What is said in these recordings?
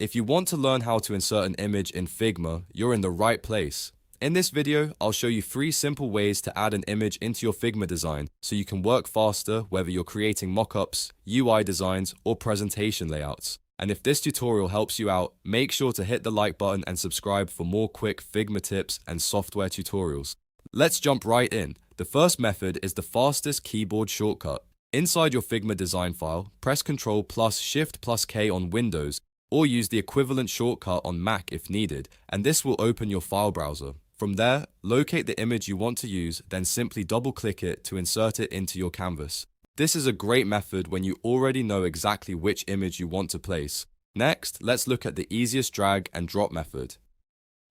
If you want to learn how to insert an image in Figma, you're in the right place. In this video, I'll show you 3 simple ways to add an image into your Figma design so you can work faster whether you're creating mockups, UI designs, or presentation layouts. And if this tutorial helps you out, make sure to hit the like button and subscribe for more quick Figma tips and software tutorials. Let's jump right in. The first method is the fastest keyboard shortcut. Inside your Figma design file, press Ctrl plus Shift plus K on Windows, or use the equivalent shortcut on Mac if needed, and this will open your file browser. From there, locate the image you want to use, then simply double-click it to insert it into your canvas. This is a great method when you already know exactly which image you want to place. Next, let's look at the easiest drag and drop method.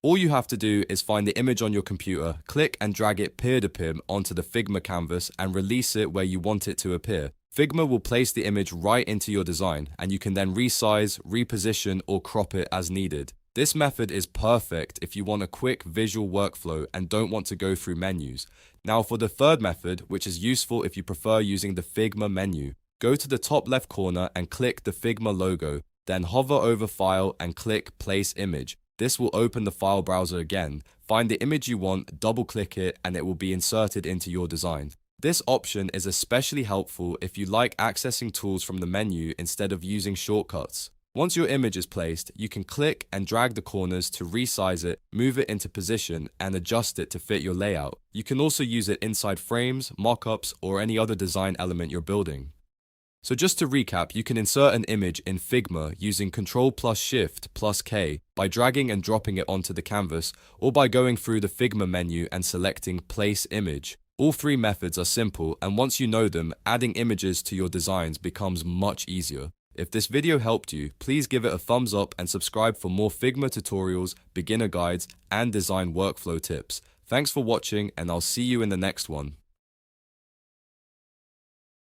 All you have to do is find the image on your computer, click and drag it peer-to-peer onto the Figma canvas and release it where you want it to appear. Figma will place the image right into your design, and you can then resize, reposition, or crop it as needed. This method is perfect if you want a quick visual workflow and don't want to go through menus. Now for the third method, which is useful if you prefer using the Figma menu. Go to the top left corner and click the Figma logo, then hover over File and click Place Image. This will open the file browser again. Find the image you want, double-click it, and it will be inserted into your design. This option is especially helpful if you like accessing tools from the menu instead of using shortcuts. Once your image is placed, you can click and drag the corners to resize it, move it into position, and adjust it to fit your layout. You can also use it inside frames, mockups, or any other design element you're building. So just to recap, you can insert an image in Figma using Ctrl plus Shift plus K by dragging and dropping it onto the canvas, or by going through the Figma menu and selecting Place Image. All 3 methods are simple, and once you know them, adding images to your designs becomes much easier. If this video helped you, please give it a thumbs up and subscribe for more Figma tutorials, beginner guides, and design workflow tips. Thanks for watching, and I'll see you in the next one.